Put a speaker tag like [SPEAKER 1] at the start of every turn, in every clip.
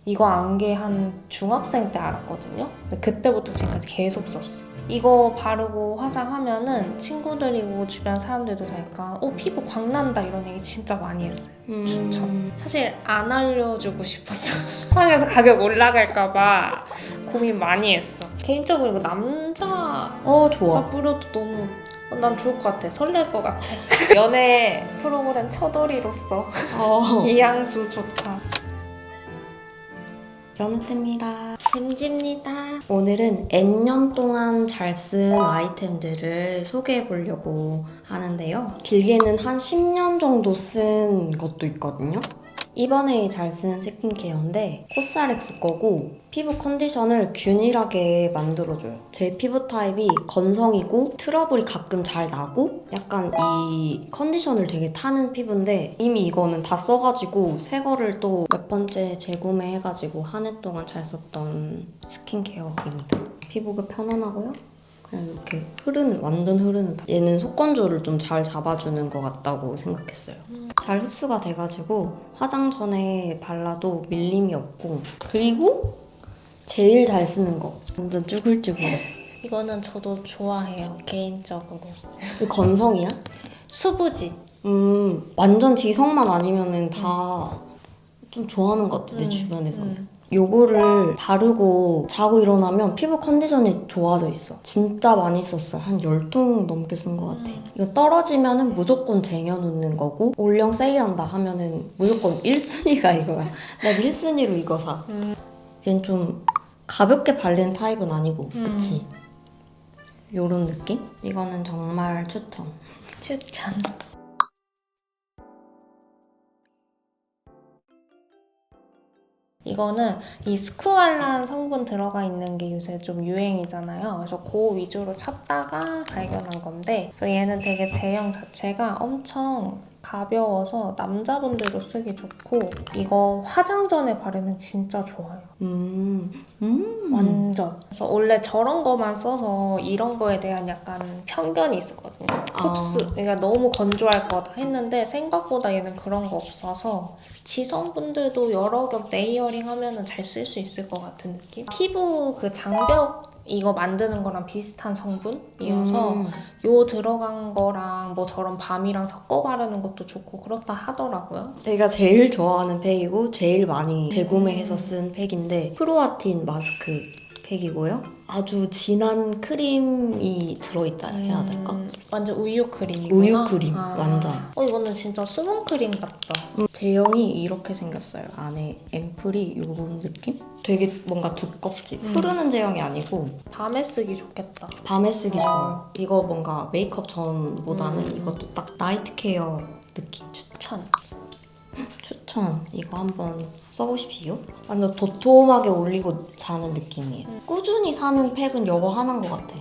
[SPEAKER 1] 이거 안개 한 중학생 때 알았거든요. 근데 그때부터 지금까지 계속 썼어. 이거 바르고 화장하면은 친구들이고 주변 사람들도 다 약간 피부 광난다 이런 얘기 진짜 많이 했어요. 추천. 사실 안 알려주고 싶었어. 화장해서 가격 올라갈까봐 고민 많이 했어. 개인적으로 이거 남자가
[SPEAKER 2] 좋아.
[SPEAKER 1] 뿌려도 너무 난 좋을 것 같아. 설렐 것 같아. 연애 프로그램 첫돌이로서 이 향수 좋다.
[SPEAKER 2] 연우입니다.
[SPEAKER 1] 잼지입니다.
[SPEAKER 2] 오늘은 N년 동안 잘 쓴 아이템들을 소개해 보려고 하는데요. 길게는 한 10년 정도 쓴 것도 있거든요. 이번에 잘 쓰는 스킨케어인데 코스알엑스 거고 피부 컨디션을 균일하게 만들어줘요. 제 피부 타입이 건성이고 트러블이 가끔 잘 나고 약간 이 컨디션을 되게 타는 피부인데 이미 이거는 다 써가지고 새 거를 또 몇 번째 재구매해가지고 한 해 동안 잘 썼던 스킨케어입니다. 피부가 편안하고요. 그냥 이렇게 완전 흐르는 얘는 속건조를 좀 잘 잡아주는 것 같다고 생각했어요. 잘 흡수가 돼가지고 화장 전에 발라도 밀림이 없고 그리고 제일 잘 쓰는 거 완전 쭈글쭈글.
[SPEAKER 1] 이거는 저도 좋아해요. 개인적으로.
[SPEAKER 2] 이 건성이야?
[SPEAKER 1] 수부지.
[SPEAKER 2] 완전 지성만 아니면은 다 좀 좋아하는 것 같아 내 주변에서는. 요거를 바르고 자고 일어나면 피부 컨디션이 좋아져 있어. 진짜 많이 썼어. 한 10통 넘게 쓴 것 같아. 이거 떨어지면은 무조건 쟁여놓는 거고 올영 세일한다 하면은 무조건 1순위가 이거야. 나 1순위로 이거 사. 얘는 좀 가볍게 발리는 타입은 아니고 그치? 요런 느낌? 이거는 정말 추천.
[SPEAKER 1] 추천. 이거는 이 스쿠알란 성분 들어가 있는 게 요새 좀 유행이잖아요. 그래서 그 위주로 찾다가 발견한 건데 그래서 얘는 되게 제형 자체가 엄청 가벼워서 남자분들도 쓰기 좋고 이거 화장 전에 바르면 진짜 좋아요. 완전. 그래서 원래 저런 거만 써서 이런 거에 대한 약간 편견이 있었거든요. 그러니까 너무 건조할 거다 했는데 생각보다 얘는 그런 거 없어서 지성분들도 여러 겹 레이어링 하면은 잘 쓸 수 있을 것 같은 느낌? 피부 그 장벽 이거 만드는 거랑 비슷한 성분이어서 요 들어간 거랑 뭐 저런 밤이랑 섞어 바르는 것도 좋고 그렇다 하더라고요.
[SPEAKER 2] 내가 제일 좋아하는 팩이고 제일 많이 재구매해서 쓴 팩인데 프로아틴 마스크 팩이고요. 아주 진한 크림이 들어있다 해야 될까?
[SPEAKER 1] 완전 우유 크림이구나.
[SPEAKER 2] 우유 크림, 완전.
[SPEAKER 1] 이거는 진짜 수분 크림 같다.
[SPEAKER 2] 제형이 이렇게 생겼어요. 안에 앰플이 이런 느낌? 되게 뭔가 두껍지? 흐르는 제형이 아니고
[SPEAKER 1] 밤에 쓰기 좋겠다.
[SPEAKER 2] 밤에 쓰기 좋아요. 이거 뭔가 메이크업 전보다는 이것도 딱 나이트 케어 느낌.
[SPEAKER 1] 추천.
[SPEAKER 2] 이거 한번 써보십시오. 완전 도톰하게 올리고 자는 느낌이에요. 꾸준히 사는 팩은 이거 하나인 것 같아.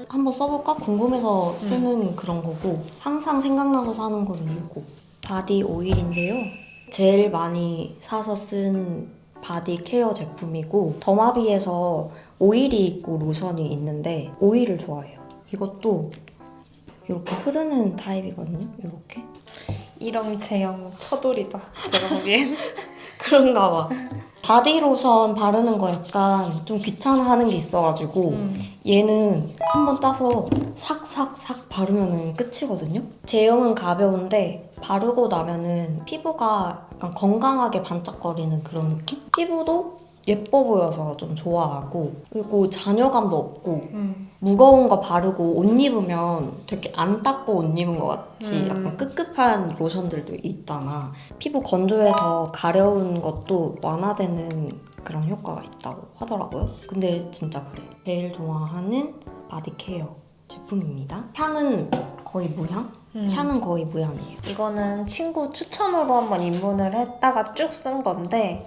[SPEAKER 2] 한번 써볼까? 궁금해서 쓰는 그런 거고 항상 생각나서 사는 거는 이거. 바디 오일인데요. 제일 많이 사서 쓴 바디 케어 제품이고 더마비에서 오일이 있고 로션이 있는데 오일을 좋아해요. 이것도 이렇게 흐르는 타입이거든요. 이렇게.
[SPEAKER 1] 이런 제형 처돌이다. 제가 보기엔.
[SPEAKER 2] 그런가 봐. 바디 로션 바르는 거 약간 좀 귀찮아하는 게 있어가지고 얘는 한번 따서 싹싹싹 바르면 끝이거든요. 제형은 가벼운데 바르고 나면은 피부가 약간 건강하게 반짝거리는 그런 느낌? 피부도 예뻐 보여서 좀 좋아하고 그리고 잔여감도 없고 무거운 거 바르고 옷 입으면 되게 안 닦고 옷 입은 것 같이 약간 끄급한 로션들도 있잖아. 피부 건조해서 가려운 것도 완화되는 그런 효과가 있다고 하더라고요. 근데 진짜 그래요. 제일 좋아하는 바디 케어 제품입니다. 향은 거의 무향? 향은 거의 무향이에요.
[SPEAKER 1] 이거는 친구 추천으로 한번 입문을 했다가 쭉 쓴 건데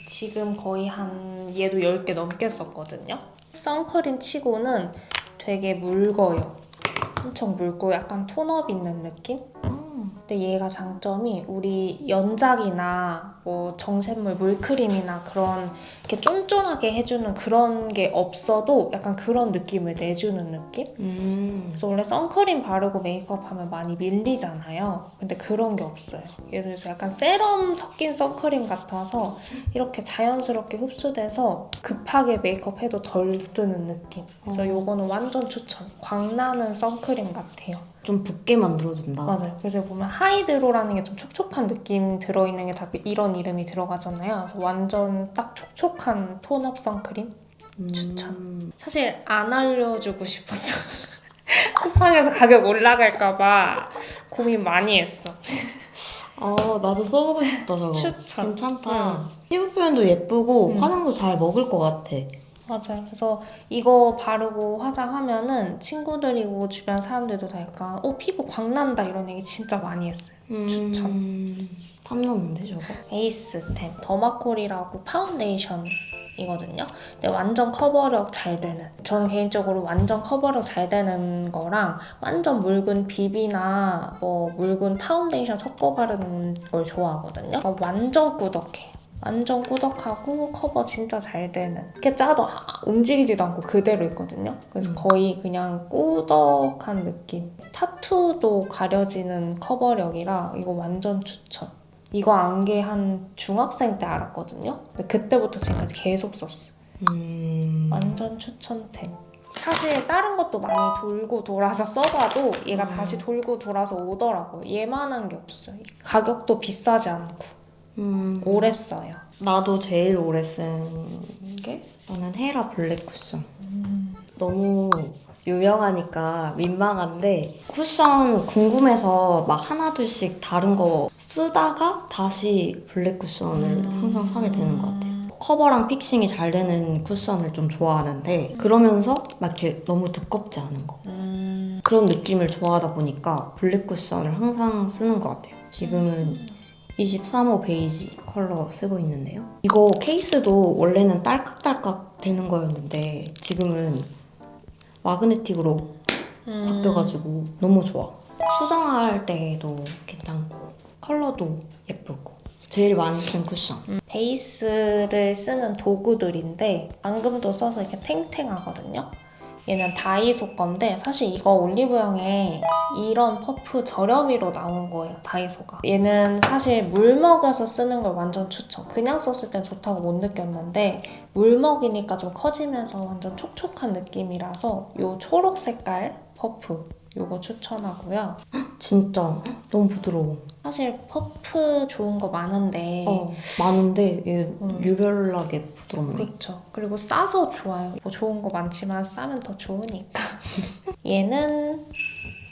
[SPEAKER 1] 지금 거의 한 얘도 10개 넘게 썼거든요. 선크림 치고는 되게 묽어요. 엄청 묽고 약간 톤업 있는 느낌? 근데 얘가 장점이 우리 연작이나 뭐 정샘물 물크림이나 그런 이렇게 쫀쫀하게 해주는 그런 게 없어도 약간 그런 느낌을 내주는 느낌? 그래서 원래 선크림 바르고 메이크업 하면 많이 밀리잖아요. 근데 그런 게 없어요. 예를 들어서 약간 세럼 섞인 선크림 같아서 이렇게 자연스럽게 흡수돼서 급하게 메이크업 해도 덜 뜨는 느낌. 그래서 요거는 완전 추천. 광나는 선크림 같아요.
[SPEAKER 2] 좀 붓게 만들어준다.
[SPEAKER 1] 맞아요. 그래서 보면 하이드로라는 게 좀 촉촉한 느낌 들어있는 게 다 이런 이름이 들어가잖아요. 그래서 완전 딱 촉촉한 톤업 선크림 추천. 사실 안 알려주고 싶었어. 쿠팡에서 가격 올라갈까봐 고민 많이 했어.
[SPEAKER 2] 나도 써보고 싶다 저거.
[SPEAKER 1] 추천.
[SPEAKER 2] 괜찮다. 피부 표현도 예쁘고 화장도 잘 먹을 것 같아.
[SPEAKER 1] 맞아요. 그래서 이거 바르고 화장하면은 친구들이고 주변 사람들도 다 약간 피부 광난다 이런 얘기 진짜 많이 했어요. 추천.
[SPEAKER 2] 탐나는데 저거?
[SPEAKER 1] 베이스템 더마콜이라고 파운데이션이거든요. 근데 완전 커버력 잘 되는, 저는 개인적으로 완전 커버력 잘 되는 거랑 완전 묽은 비비나 뭐 묽은 파운데이션 섞어 바르는 걸 좋아하거든요. 그러니까 완전 꾸덕해. 완전 꾸덕하고 커버 진짜 잘 되는, 이렇게 짜도 움직이지도 않고 그대로 있거든요. 그래서 거의 그냥 꾸덕한 느낌. 타투도 가려지는 커버력이라 이거 완전 추천. 이거 안개 한 중학생 때 알았거든요. 근데 그때부터 지금까지 계속 썼어요. 완전 추천템. 사실 다른 것도 많이 돌고 돌아서 써봐도 얘가 다시 돌고 돌아서 오더라고요. 얘만한 게 없어요. 가격도 비싸지 않고 오래 써요.
[SPEAKER 2] 나도 제일 오래 쓴 게 나는 헤라 블랙 쿠션. 너무 유명하니까 민망한데 쿠션 궁금해서 막 하나둘씩 다른 거 쓰다가 다시 블랙 쿠션을 항상 사게 되는 것 같아요. 커버랑 픽싱이 잘 되는 쿠션을 좀 좋아하는데 그러면서 막 이렇게 너무 두껍지 않은 거 그런 느낌을 좋아하다 보니까 블랙 쿠션을 항상 쓰는 것 같아요. 지금은 23호 베이지 컬러 쓰고 있는데요. 이거 케이스도 원래는 딸깍딸깍 되는 거였는데 지금은 마그네틱으로 바뀌어가지고 너무 좋아. 수정할 때도 괜찮고 컬러도 예쁘고 제일 많이 쓴 쿠션.
[SPEAKER 1] 베이스를 쓰는 도구들인데 앙금도 써서 이렇게 탱탱하거든요. 얘는 다이소 건데 사실 이거 올리브영에 이런 퍼프 저렴이로 나온 거예요, 다이소가. 얘는 사실 물 먹여서 쓰는 걸 완전 추천. 그냥 썼을 땐 좋다고 못 느꼈는데 물 먹이니까 좀 커지면서 완전 촉촉한 느낌이라서 요 초록 색깔 퍼프 요거 추천하고요.
[SPEAKER 2] 진짜 너무 부드러워.
[SPEAKER 1] 사실 퍼프 좋은 거 많은데
[SPEAKER 2] 많은데 얘 유별나게 부드럽네.
[SPEAKER 1] 그렇죠. 그리고 싸서 좋아요. 뭐 좋은 거 많지만 싸면 더 좋으니까. 얘는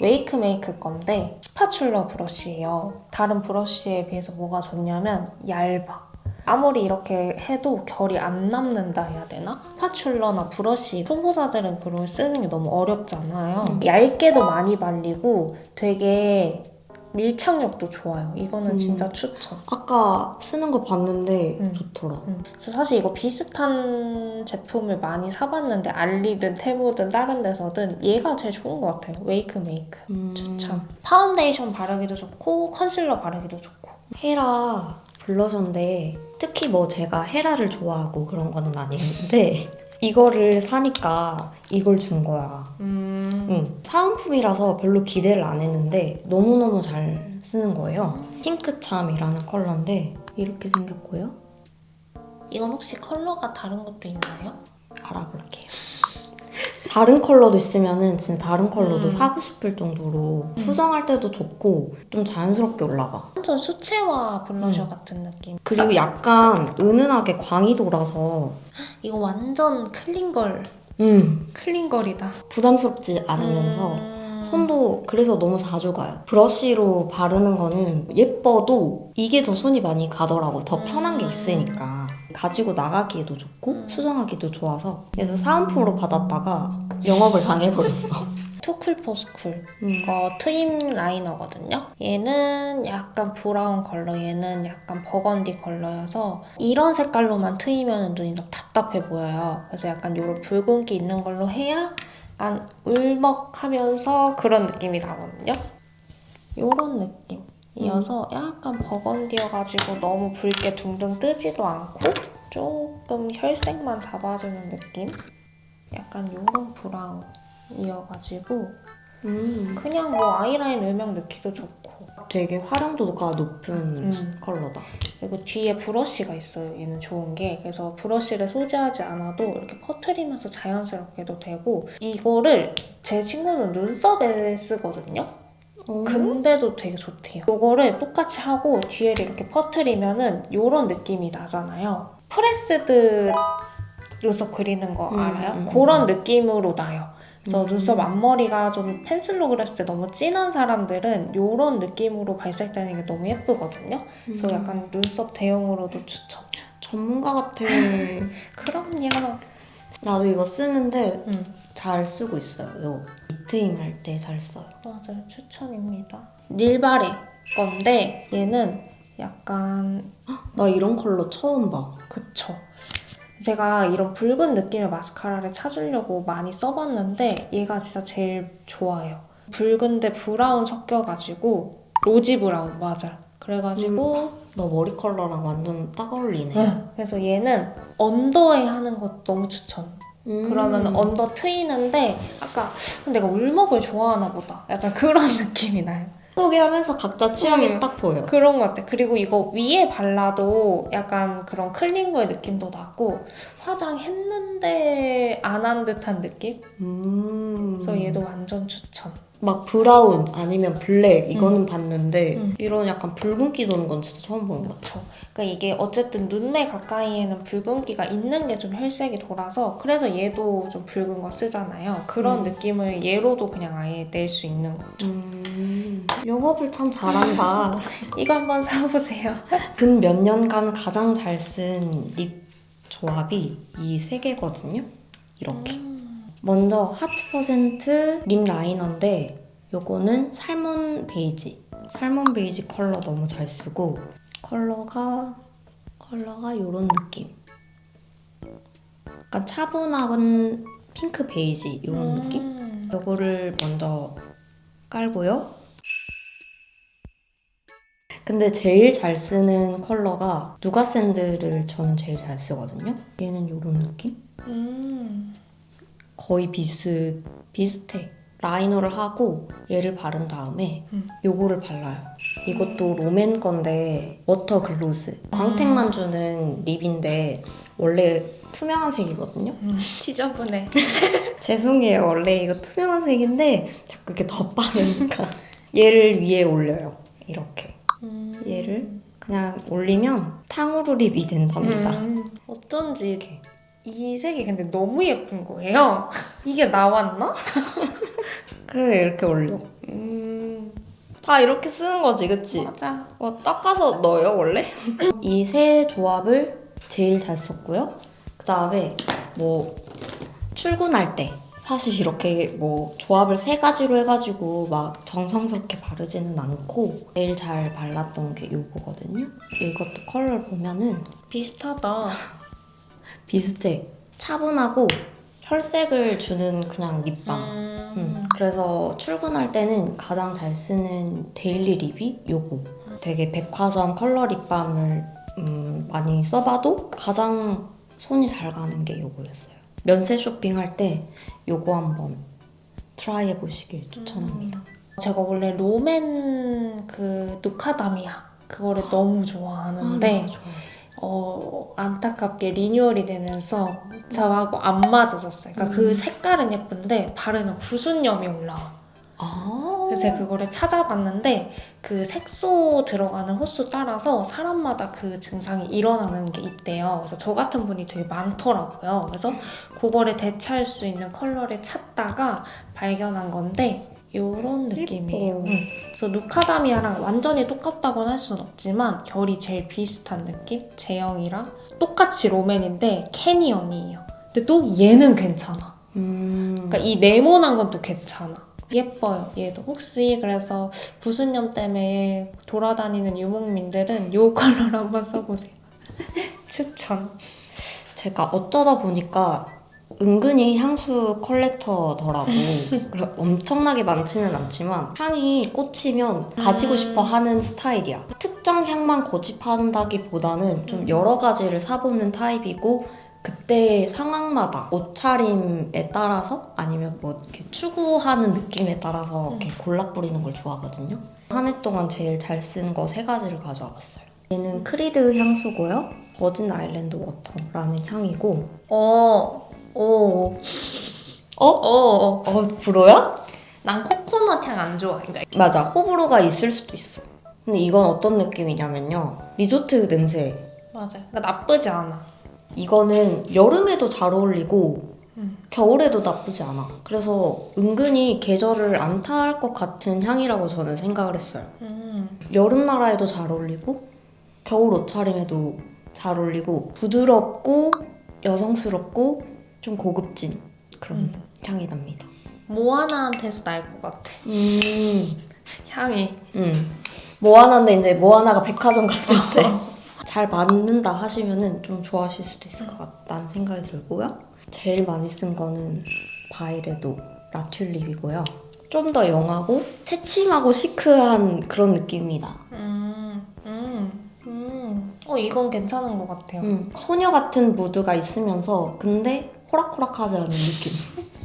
[SPEAKER 1] 웨이크메이크 건데 스파츌러 브러쉬예요. 다른 브러쉬에 비해서 뭐가 좋냐면 얇아. 아무리 이렇게 해도 결이 안 남는다 해야 되나? 스파츌러나 브러쉬, 초보자들은 그걸 쓰는 게 너무 어렵잖아요. 얇게도 많이 발리고 되게 밀착력도 좋아요. 이거는 진짜 추천.
[SPEAKER 2] 아까 쓰는 거 봤는데 좋더라.
[SPEAKER 1] 그래서 사실 이거 비슷한 제품을 많이 사봤는데 알리든 테무든 다른 데서든 얘가 제일 좋은 것 같아요. 웨이크메이크 추천. 파운데이션 바르기도 좋고 컨실러 바르기도 좋고.
[SPEAKER 2] 헤라 블러셔인데 특히 뭐 제가 헤라를 좋아하고 그런 거는 아니었는데 이거를 사니까 이걸 준 거야. 사은품이라서 별로 기대를 안 했는데 너무너무 잘 쓰는 거예요. 핑크참이라는 컬러인데 이렇게 생겼고요.
[SPEAKER 1] 이건 혹시 컬러가 다른 것도 있나요?
[SPEAKER 2] 알아볼게요. 다른 컬러도 있으면은 진짜 다른 컬러도 사고 싶을 정도로 수정할 때도 좋고 좀 자연스럽게 올라가.
[SPEAKER 1] 완전 수채화 블러셔 같은 느낌.
[SPEAKER 2] 그리고 약간 은은하게 광이 돌아서
[SPEAKER 1] 이거 완전 클린걸. 클린걸이다.
[SPEAKER 2] 부담스럽지 않으면서 손도 그래서 너무 자주 가요. 브러쉬로 바르는 거는 예뻐도 이게 더 손이 많이 가더라고. 더 편한 게 있으니까. 가지고 나가기에도 좋고 수정하기도 좋아서 그래서 사은품으로 받았다가 영업을 당해버렸어.
[SPEAKER 1] 투쿨포스쿨 이거 트임 라이너거든요. 얘는 약간 브라운 컬러, 얘는 약간 버건디 컬러여서 이런 색깔로만 트이면 눈이 너무 답답해 보여요. 그래서 약간 요런 붉은기 있는 걸로 해야 약간 울먹하면서 그런 느낌이 나거든요. 요런 느낌. 이어서 약간 버건디여가지고 너무 붉게 둥둥 뜨지도 않고 조금 혈색만 잡아주는 느낌? 약간 요런 브라운이어가지고 그냥 뭐 아이라인 음영 넣기도 좋고
[SPEAKER 2] 되게 활용도가 높은 컬러다.
[SPEAKER 1] 그리고 뒤에 브러쉬가 있어요. 얘는 좋은 게 그래서 브러쉬를 소지하지 않아도 이렇게 퍼트리면서 자연스럽게도 되고 이거를 제 친구는 눈썹에 쓰거든요. 근데도 되게 좋대요. 이거를 똑같이 하고 뒤에를 이렇게 퍼트리면은 이런 느낌이 나잖아요. 프레스드 눈썹 그리는 거 알아요? 그런 느낌으로 나요. 그래서 눈썹 앞머리가 좀 펜슬로 그렸을 때 너무 진한 사람들은 이런 느낌으로 발색되는 게 너무 예쁘거든요. 그래서 약간 눈썹 대용으로도 추천.
[SPEAKER 2] 전문가 같아.
[SPEAKER 1] 그럼요.
[SPEAKER 2] 나도 이거 쓰는데 잘 쓰고 있어요. 요 니트임 할 때 잘 써요.
[SPEAKER 1] 맞아요. 추천입니다. 릴바레 건데 얘는 약간
[SPEAKER 2] 나 이런 컬러 처음 봐.
[SPEAKER 1] 그쵸. 제가 이런 붉은 느낌의 마스카라를 찾으려고 많이 써봤는데 얘가 진짜 제일 좋아요. 붉은데 브라운 섞여가지고 로지 브라운 맞아. 그래가지고
[SPEAKER 2] 너 머리 컬러랑 완전 딱 어울리네.
[SPEAKER 1] 그래서 얘는 언더에 하는 거 너무 추천. 그러면 언더 트이는데 아까 내가 울먹을 좋아하나 보다. 약간 그런 느낌이 나요.
[SPEAKER 2] 소개하면서 각자 취향이 딱 보여.
[SPEAKER 1] 그런 것 같아. 그리고 이거 위에 발라도 약간 그런 클린거의 느낌도 나고 화장했는데 안 한 듯한 느낌? 그래서 얘도 완전 추천.
[SPEAKER 2] 막 브라운 아니면 블랙 이거는 봤는데 이런 약간 붉은기 도는 건 진짜 처음 보는 것 같아.
[SPEAKER 1] 그렇죠. 그러니까 이게 어쨌든 눈매 가까이에는 붉은기가 있는 게 좀 혈색이 돌아서 그래서 얘도 좀 붉은 거 쓰잖아요. 그런 느낌을 얘로도 그냥 아예 낼 수 있는 거죠.
[SPEAKER 2] 영업을 참 잘한다.
[SPEAKER 1] 이거 한번 사보세요.
[SPEAKER 2] 근 몇 년간 가장 잘 쓴 립 조합이 이 세 개거든요. 이렇게. 먼저 하트 퍼센트 립 라이너인데 요거는 살몬 베이지. 살몬 베이지 컬러 너무 잘 쓰고 컬러가 요런 느낌. 약간 차분한 핑크 베이지 요런 느낌? 요거를 먼저 깔고요. 근데 제일 잘 쓰는 컬러가 누가 샌드를 저는 제일 잘 쓰거든요. 얘는 요런 느낌? 거의 비슷해. 라이너를 하고 얘를 바른 다음에 요거를 발라요. 이것도 롬앤 건데 워터 글로스. 광택만 주는 립인데 원래 투명한 색이거든요.
[SPEAKER 1] 지저분해.
[SPEAKER 2] 죄송해요. 원래 이거 투명한 색인데 자꾸 이렇게 덧바르니까 얘를 위에 올려요. 이렇게. 얘를 그냥 올리면 탕후루 립이 된답니다.
[SPEAKER 1] 어쩐지 이 색이 근데 너무 예쁜 거예요. 이게 나왔나?
[SPEAKER 2] 그래 이렇게 올려. 다 이렇게 쓰는 거지, 그치?
[SPEAKER 1] 맞아.
[SPEAKER 2] 닦아서 넣어요, 원래? 이 세 조합을 제일 잘 썼고요. 그 다음에 뭐 출근할 때 사실 이렇게 뭐 조합을 세 가지로 해가지고 막 정성스럽게 바르지는 않고 제일 잘 발랐던 게 요거거든요. 이것도 컬러를 보면은
[SPEAKER 1] 비슷하다.
[SPEAKER 2] 비슷해. 차분하고 혈색을 주는 그냥 립밤. 그래서 출근할 때는 가장 잘 쓰는 데일리 립이 요거. 되게 백화점 컬러 립밤을 많이 써봐도 가장 손이 잘 가는 게 요거였어요. 면세 쇼핑할 때 요거 한번 트라이 해보시길 추천합니다.
[SPEAKER 1] 제가 원래 롬앤 그 누카다미아 그거를 너무 좋아하는데 안타깝게 리뉴얼이 되면서 저하고 안 맞아졌어요. 그러니까 그 색깔은 예쁜데 바르면 구순염이 올라와. 그래서 제가 그거를 찾아봤는데 그 색소 들어가는 호수 따라서 사람마다 그 증상이 일어나는 게 있대요. 그래서 저 같은 분이 되게 많더라고요. 그래서 그거를 대체할 수 있는 컬러를 찾다가 발견한 건데 요런 느낌이에요. 그래서 누카다미아랑 완전히 똑같다고는 할 수는 없지만 결이 제일 비슷한 느낌? 제형이랑 똑같이 롬앤인데 캐니언이에요. 근데 또 얘는 괜찮아. 그러니까 이 네모난 건 또 괜찮아. 예뻐요. 얘도 혹시 그래서 부순염 때문에 돌아다니는 유목민들은 이 컬러를 한번 써보세요. 추천.
[SPEAKER 2] 제가 어쩌다 보니까 은근히 향수 컬렉터더라고. 그래, 엄청나게 많지는 않지만 향이 꽂히면 가지고 싶어 하는 스타일이야. 특정 향만 고집한다기보다는 좀 여러 가지를 사보는 타입이고 그때 상황마다 옷차림에 따라서 아니면 뭐 이렇게 추구하는 느낌에 따라서 이렇게 골라 뿌리는 걸 좋아하거든요. 한 해 동안 제일 잘 쓴 거 3가지를 가져와 봤어요. 얘는 크리드 향수고요. 버진 아일랜드 워터라는 향이고 불어야?
[SPEAKER 1] 난 코코넛 향 안 좋아. 그러니까
[SPEAKER 2] 맞아, 호불호가 있을 수도 있어. 근데 이건 어떤 느낌이냐면요. 리조트 냄새.
[SPEAKER 1] 맞아요. 그러니까 나쁘지 않아.
[SPEAKER 2] 이거는 여름에도 잘 어울리고 겨울에도 나쁘지 않아. 그래서 은근히 계절을 안 탈 것 같은 향이라고 저는 생각을 했어요. 여름 나라에도 잘 어울리고 겨울 옷차림에도 잘 어울리고 부드럽고 여성스럽고 좀 고급진 그런 향이 납니다.
[SPEAKER 1] 모아나한테서 날 것 같아. 향이.
[SPEAKER 2] 모아나인데 이제 모아나가 백화점 갔을 때 잘 맞는다 하시면은 좀 좋아하실 수도 있을 것 같다는 생각이 들고요. 제일 많이 쓴 거는 바이레도 라튤립이고요. 좀 더 영하고 새침하고 시크한 그런 느낌이다.
[SPEAKER 1] 이건 괜찮은 것 같아요.
[SPEAKER 2] 소녀 같은 무드가 있으면서 근데 호락호락하지 않은 느낌.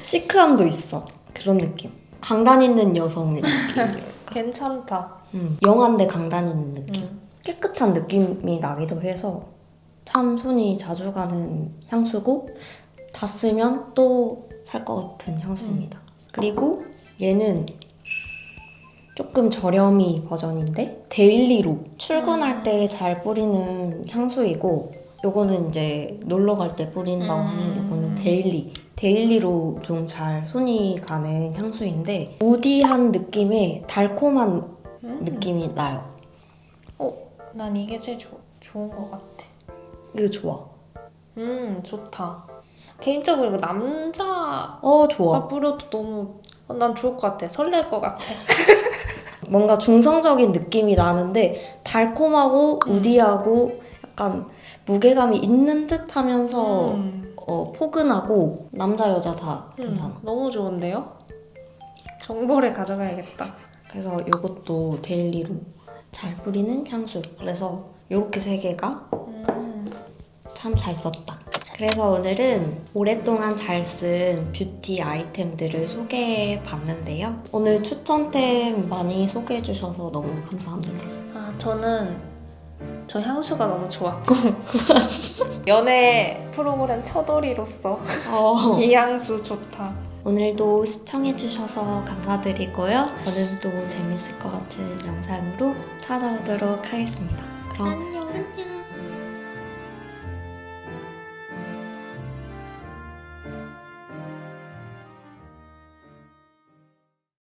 [SPEAKER 2] 시크함도 있어. 그런 느낌. 강단 있는 여성의 느낌.
[SPEAKER 1] 괜찮다.
[SPEAKER 2] 영한데 강단 있는 느낌. 깨끗한 느낌이 나기도 해서 참 손이 자주 가는 향수고 다 쓰면 또 살 것 같은 향수입니다. 그리고 얘는 조금 저렴이 버전인데 데일리로 출근할 때 잘 뿌리는 향수이고 요거는 이제 놀러 갈 때 뿌린다고 하면 요거는 데일리로 좀 잘 손이 가는 향수인데 우디한 느낌의 달콤한 느낌이 나요.
[SPEAKER 1] 난 이게 제일 좋은 것 같아.
[SPEAKER 2] 이거 좋아.
[SPEAKER 1] 좋다. 개인적으로 이거 남자가
[SPEAKER 2] 좋아.
[SPEAKER 1] 뿌려도 너무 난 좋을 것 같아. 설렐 것 같아.
[SPEAKER 2] 뭔가 중성적인 느낌이 나는데 달콤하고 우디하고 약간 무게감이 있는 듯 하면서 포근하고 남자 여자 다 괜찮아.
[SPEAKER 1] 너무 좋은데요? 정보를 가져가야겠다.
[SPEAKER 2] 그래서 이것도 데일리로 잘 뿌리는 향수. 그래서 이렇게 3개가 참 잘 썼다. 그래서 오늘은 오랫동안 잘 쓴 뷰티 아이템들을 소개해 봤는데요. 오늘 추천템 많이 소개해 주셔서 너무 감사합니다.
[SPEAKER 1] 저는 저 향수가 너무 좋았고 연애 프로그램 처돌이로서 이 향수 좋다.
[SPEAKER 2] 오늘도 시청해 주셔서 감사드리고요. 저는 또 재밌을 것 같은 영상으로 찾아오도록 하겠습니다. 그럼 안녕.